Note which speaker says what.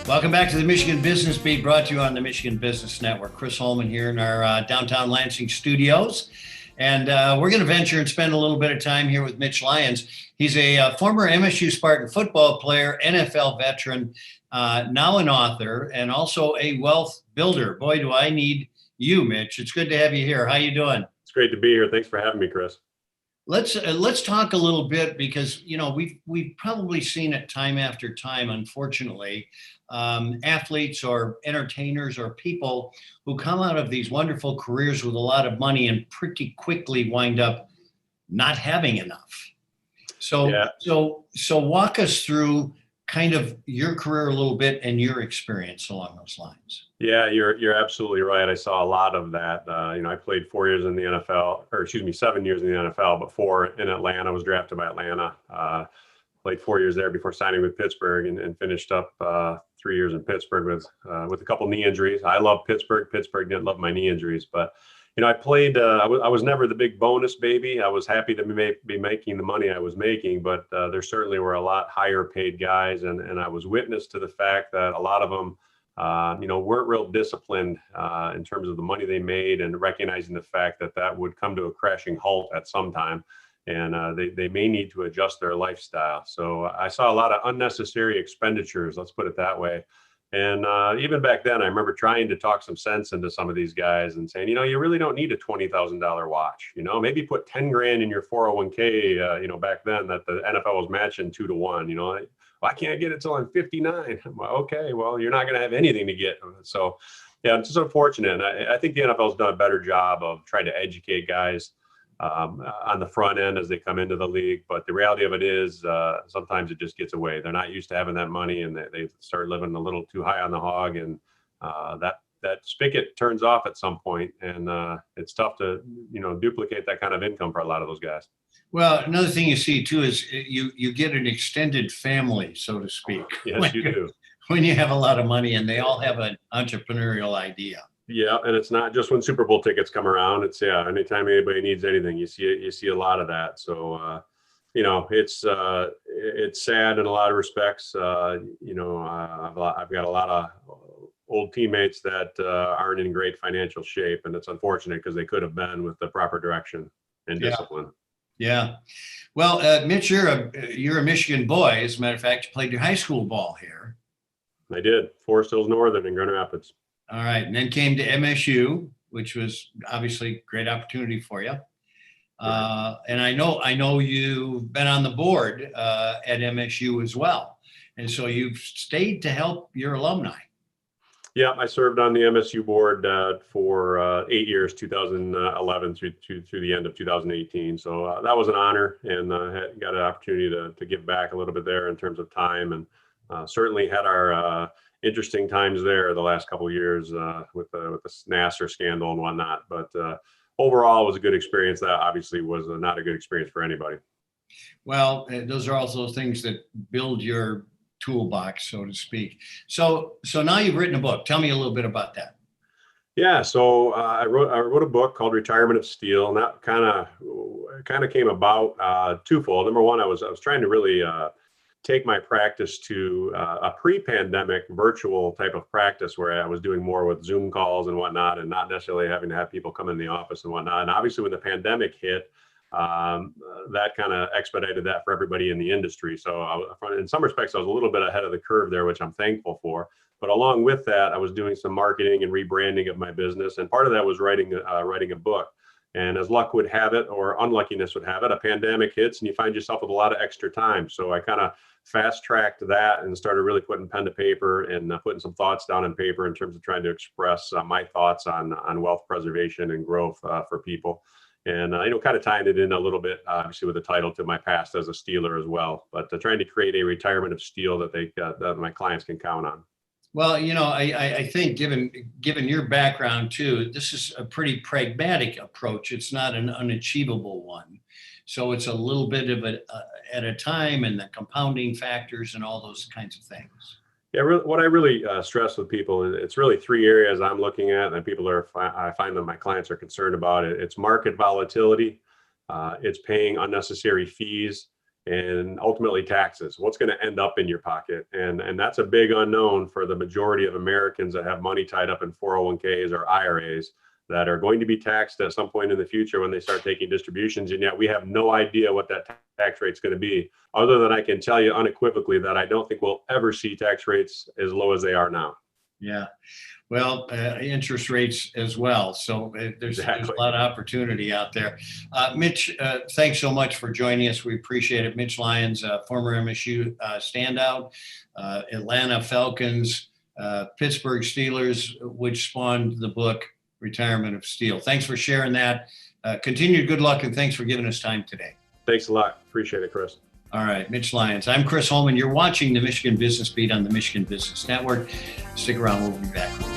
Speaker 1: Welcome back to the Michigan Business Beat, brought to you on the Michigan Business Network. Chris Holman here in our downtown Lansing studios. And we're going to venture and spend a little bit of time here with Mitch Lyons. He's a former MSU Spartan football player, NFL veteran, now an author, and also a wealth builder. Boy, do I need you, Mitch. It's good to have you here. How you doing?
Speaker 2: It's great to be here. Thanks for having me, Chris.
Speaker 1: Let's talk a little bit because we've probably seen it time after time, unfortunately, athletes or entertainers or people who come out of these wonderful careers with a lot of money and pretty quickly wind up not having enough. So walk us through kind of your career a little bit and your experience along those lines.
Speaker 2: Yeah, you're absolutely right. I saw a lot of that. I played 4 years in the NFL, 7 years in the NFL, but 4 in Atlanta. I was drafted by Atlanta. Played 4 years there before signing with Pittsburgh, and finished up 3 years in Pittsburgh with a couple knee injuries. I love Pittsburgh. Pittsburgh didn't love my knee injuries, but I played. I was never the big bonus baby. I was happy to be making the money I was making, but there certainly were a lot higher paid guys, and I was witness to the fact that a lot of them weren't real disciplined in terms of the money they made, and recognizing the fact that would come to a crashing halt at some time, and they may need to adjust their lifestyle. So I saw a lot of unnecessary expenditures, let's put it that way. And even back then, I remember trying to talk some sense into some of these guys and saying, you really don't need a $20,000 watch. Maybe put 10 grand in your 401k. Back then that the NFL was matching 2 to 1. I can't get it till I'm 59. Well, okay, well, you're not going to have anything to get. So, yeah, it's just unfortunate. And I think the NFL's done a better job of trying to educate guys on the front end as they come into the league. But the reality of it is sometimes it just gets away. They're not used to having that money, and they start living a little too high on the hog. And that spigot turns off at some point, and it's tough to, duplicate that kind of income for a lot of those guys.
Speaker 1: Well, another thing you see too is you get an extended family, so to speak.
Speaker 2: Yes, you do.
Speaker 1: When you have a lot of money and they all have an entrepreneurial idea.
Speaker 2: Yeah, and it's not just when Super Bowl tickets come around. It's anytime anybody needs anything, you see a lot of that. So it's sad in a lot of respects. I've got a lot of old teammates that aren't in great financial shape, and it's unfortunate because they could have been with the proper direction and discipline.
Speaker 1: Yeah. Well, Mitch, you're a Michigan boy. As a matter of fact, you played your high school ball here.
Speaker 2: I did. Forest Hills Northern in Grand Rapids.
Speaker 1: All right. And then came to MSU, which was obviously a great opportunity for you. And I know you've been on the board at MSU as well. And so you've stayed to help your alumni.
Speaker 2: Yeah, I served on the MSU board for 8 years, 2011 through the end of 2018. So that was an honor, and got an opportunity to give back a little bit there in terms of time, and certainly had our interesting times there the last couple of years with the Nassar scandal and whatnot. But overall, it was a good experience. That obviously was not a good experience for anybody. Well,
Speaker 1: those are also things that build your toolbox, so to speak. So now you've written a book. Tell me a little bit about that.
Speaker 2: Yeah, so I wrote a book called Retirement of Steel, and that kind of came about twofold. Number one, I was trying to really take my practice to a pre-pandemic virtual type of practice where I was doing more with Zoom calls and whatnot, and not necessarily having to have people come in the office and whatnot. And obviously, when the pandemic hit, that kind of expedited that for everybody in the industry. So in some respects, I was a little bit ahead of the curve there, which I'm thankful for. But along with that, I was doing some marketing and rebranding of my business. And part of that was writing a book. And as luck would have it, or unluckiness would have it, a pandemic hits and you find yourself with a lot of extra time. So I kind of fast tracked that and started really putting pen to paper and putting some thoughts down on paper in terms of trying to express my thoughts on wealth preservation and growth for people. And, kind of tying it in a little bit, obviously, with the title to my past as a Steeler as well, but trying to create a retirement of steel that my clients can count on.
Speaker 1: Well, I think given your background too, this is a pretty pragmatic approach. It's not an unachievable one. So it's a little bit of at a time, and the compounding factors and all those kinds of things.
Speaker 2: Yeah, what I really stress with people is it's really 3 areas I'm looking at, and I find that my clients are concerned about it. It's market volatility, it's paying unnecessary fees, and ultimately taxes. What's going to end up in your pocket? And that's a big unknown for the majority of Americans that have money tied up in 401ks or IRAs that are going to be taxed at some point in the future when they start taking distributions. And yet we have no idea what that tax rate's going to be, other than I can tell you unequivocally that I don't think we'll ever see tax rates as low as they are now.
Speaker 1: Yeah. Well, interest rates as well. So there's a lot of opportunity out there. Mitch, thanks so much for joining us. We appreciate it. Mitch Lyons, former MSU standout, Atlanta Falcons, Pittsburgh Steelers, which spawned the book Retirement of Steel. Thanks for sharing that. Continued good luck, and thanks for giving us time today.
Speaker 2: Thanks a lot. Appreciate it, Chris.
Speaker 1: All right, Mitch Lyons. I'm Chris Holman. You're watching the Michigan Business Beat on the Michigan Business Network. Stick around. We'll be back.